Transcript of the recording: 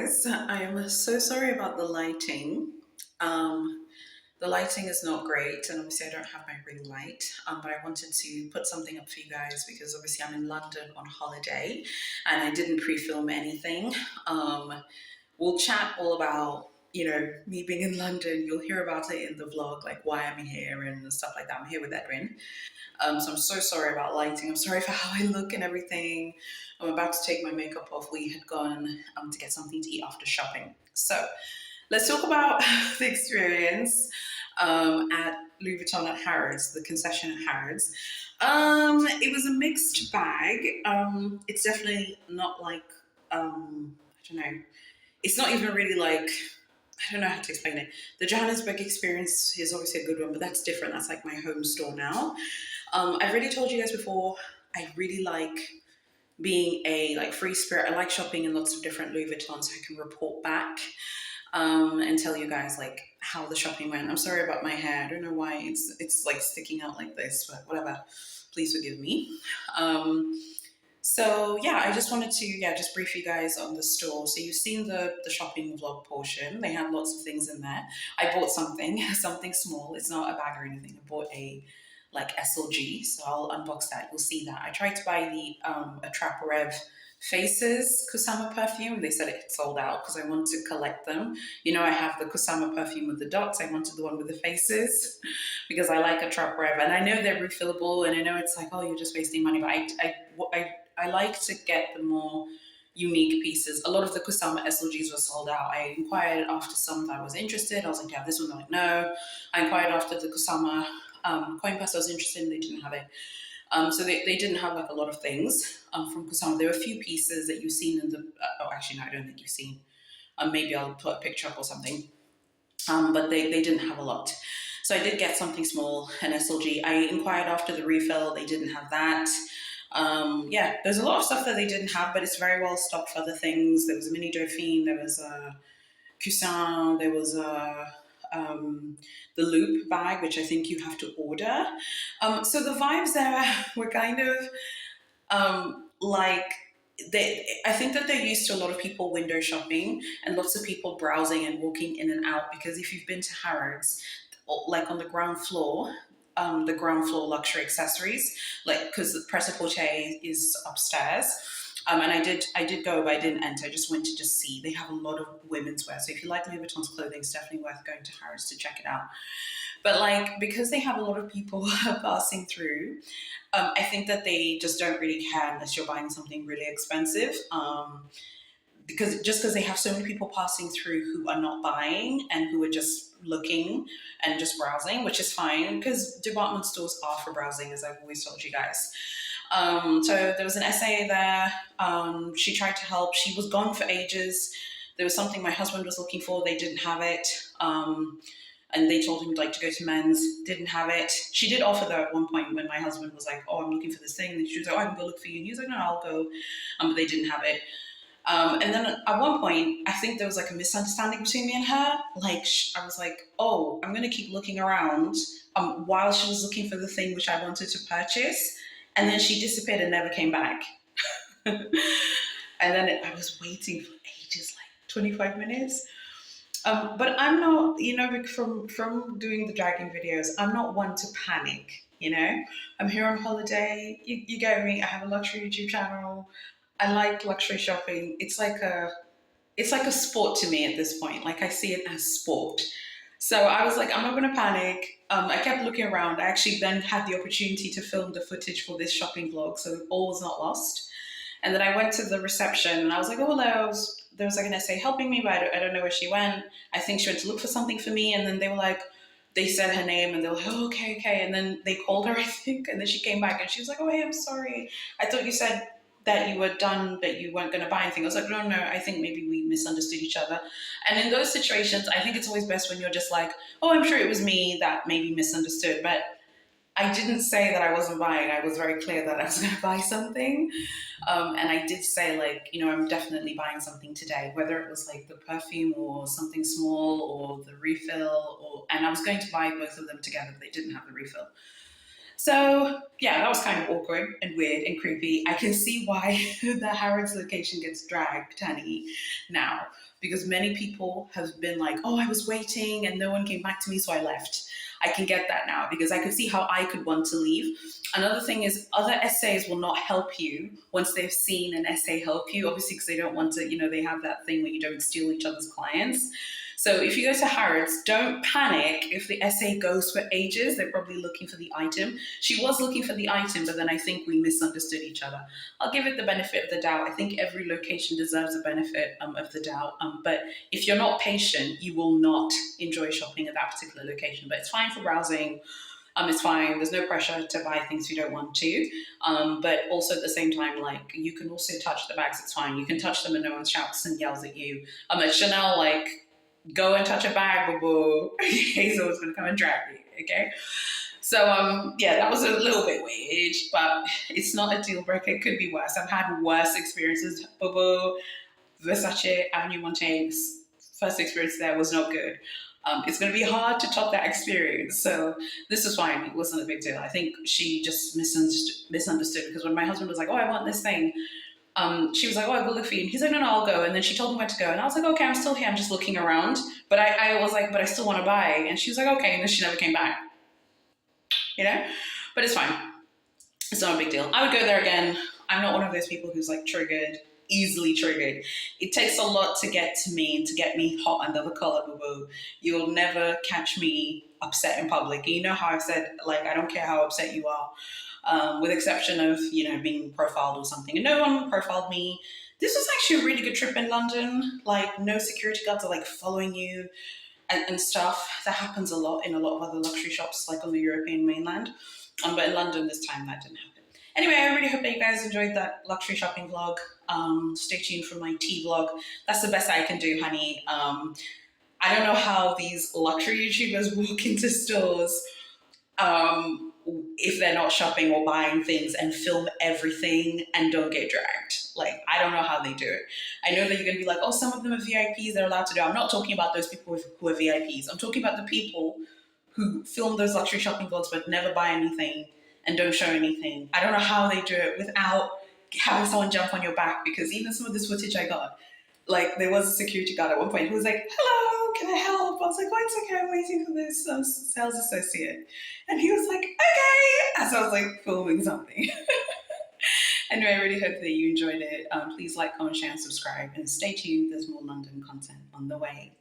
guys, I am so sorry about the lighting. Um, the lighting is not great, and obviously I don't have my ring light. But I wanted to put something up for you guys because obviously I'm in London on holiday, and I didn't pre-film anything. We'll chat all about me being in London. You'll hear about it in the vlog, like why I'm here and stuff like that. I'm here with Edwin. So I'm so sorry about lighting. I'm sorry for how I look and everything. I'm about to take my makeup off. We had gone to get something to eat after shopping. So let's talk about the experience at Louis Vuitton at Harrods, the concession at Harrods. It was a mixed bag. It's definitely not like, I don't know, it's not even really like, I don't know how to explain it. The Johannesburg experience is obviously a good one, but that's different. That's like my home store now. I've already told you guys before, I really like being a free spirit. I like shopping in lots of different Louis Vuittons so I can report back and tell you guys like how the shopping went. I'm sorry about my hair. I don't know why it's like sticking out like this, but whatever. Please forgive me. So yeah, I just wanted to just brief you guys on the store. So you've seen the shopping vlog portion. They had lots of things in there. I bought something, something small. It's not a bag or anything. I bought a like SLG, so I'll unbox that. You'll see that. I tried to buy the Attrape Rev Faces Kusama perfume. They said it sold out because I wanted to collect them. You know, I have the Kusama perfume with the dots. I wanted the one with the faces because I like Attrape Rev, and I know they're refillable, and I know it's like, oh, you're just wasting money, but I like to get the more unique pieces. A lot of the Kusama SLGs were sold out. I inquired after some that I was interested. I was like, yeah, this one. They're like, no. I inquired after the Kusama coin purse I was interested in. They didn't have it. So they didn't have like a lot of things from Kusama. There were a few pieces that you've seen in the. Oh, actually, no, I don't think you've seen. Maybe I'll put a picture up or something. But they didn't have a lot. So I did get something small, an SLG. I inquired after the refill. They didn't have that. Yeah, there's a lot of stuff that they didn't have, but it's very well stocked for other things. There was a mini Dauphine, there was a Coussin, there was a the loop bag, which I think you have to order. So the vibes there were kind of like I think that they're used to a lot of people window shopping and lots of people browsing and walking in and out. Because if you've been to Harrods, like on the ground floor luxury accessories, like because the prêt-à-porter is upstairs. And I did go, but I didn't enter. I just went to just see. They have a lot of women's wear. So if you like Louis Vuitton's clothing, it's definitely worth going to Harrods to check it out. But like, because they have a lot of people passing through, I think that they just don't really care unless you're buying something really expensive. Because they have so many people passing through who are not buying and who are just looking and just browsing, which is fine because department stores are for browsing, as I've always told you guys. So there was an essay there. She tried to help. She was gone for ages. There was something my husband was looking for. They didn't have it. And they told him like to go to men's, didn't have it. She did offer though at one point when my husband was like, oh, I'm looking for this thing. And she was like, oh, I can go look for you. And he was like, no, I'll go. But they didn't have it. And then at one point, I think there was like a misunderstanding between me and her. Like, I was like, oh, I'm going to keep looking around while she was looking for the thing which I wanted to purchase. And then she disappeared and never came back. And then I was waiting for ages, like 25 minutes. But I'm not, from doing the dragging videos, I'm not one to panic, I'm here on holiday. You get me. I have a luxury YouTube channel. I like luxury shopping. It's like a sport to me at this point. Like I see it as sport. So I was like, I'm not going to panic. I kept looking around. I actually then had the opportunity to film the footage for this shopping vlog, so all was not lost. And then I went to the reception and I was like, oh, hello. There was like an essay helping me, but I don't know where she went. I think she went to look for something for me. And then they were like, they said her name and they were like, oh, okay. And then they called her, I think. And then she came back and she was like, oh, hey, I'm sorry. I thought you said that you were done, that you weren't going to buy anything. I was like, no, I think maybe we misunderstood each other. And in those situations, I think it's always best when you're just like, oh, I'm sure it was me that maybe misunderstood. But I didn't say that I wasn't buying. I was very clear that I was going to buy something. And I did say like, I'm definitely buying something today, whether it was like the perfume or something small or the refill, and I was going to buy both of them together, but they didn't have the refill. So yeah, that was kind of awkward and weird and creepy. I can see why the Harrods location gets dragged, honey, now. because many people have been like, oh, I was waiting and no one came back to me, so I left. I can get that now because I could see how I could want to leave. Another thing is other essays will not help you once they've seen an essay help you, obviously, because they don't want to, they have that thing where you don't steal each other's clients. So if you go to Harrods, don't panic if the essay goes for ages. They're probably looking for the item. She was looking for the item, but then I think we misunderstood each other. I'll give it the benefit of the doubt. I think every location deserves a benefit of the doubt. But if you're not patient, you will not enjoy shopping at that particular location. But it's fine for browsing. It's fine. There's no pressure to buy things you don't want to. But also at the same time, like you can also touch the bags. It's fine. You can touch them and no one shouts and yells at you. At Chanel, like go and touch a bag, boo boo. Hazel's gonna come and drag me. Okay. So yeah, that was a little bit weird, but it's not a deal breaker. It could be worse. I've had worse experiences. Boo boo, Versace, Avenue Montaigne's first experience there was not good. It's going to be hard to top that experience. So this was fine. It wasn't a big deal. I think she just misunderstood because when my husband was like, "Oh, I want this thing," she was like, "Oh, I will look for you." And he's like, "No, no, I'll go." And then she told him where to go. And I was like, "Okay, I'm still here. I'm just looking around." But I was like, "But I still want to buy." And she was like, "Okay." And then she never came back. But it's fine. It's not a big deal. I would go there again. I'm not one of those people who's like triggered, easily triggered. It takes a lot to get to me and to get me hot under the collar, boo boo. You'll never catch me upset in public. And you know how I've said, like, I don't care how upset you are, with exception of, being profiled or something. And no one profiled me. This was actually a really good trip in London. Like, no security guards are like following you and stuff. That happens a lot in a lot of other luxury shops, like on the European mainland. But in London this time that didn't happen. Anyway, I really hope that you guys enjoyed that luxury shopping vlog. Stay tuned for my tea vlog. That's the best I can do, honey. I don't know how these luxury YouTubers walk into stores if they're not shopping or buying things and film everything and don't get dragged. Like, I don't know how they do it. I know that you're going to be like, oh, some of them are VIPs, they're allowed to do it. I'm not talking about those people who are VIPs. I'm talking about the people who film those luxury shopping vlogs but never buy anything and don't show anything. I don't know how they do it without having someone jump on your back, because even some of this footage I got, like there was a security guard at one point who was like, "Hello, can I help?" I was like, "Oh, it's okay, I'm waiting for this sales associate." And he was like, "Okay," as I was like filming something. Anyway, I really hope that you enjoyed it. Please like, comment, share, and subscribe, and stay tuned. There's more London content on the way.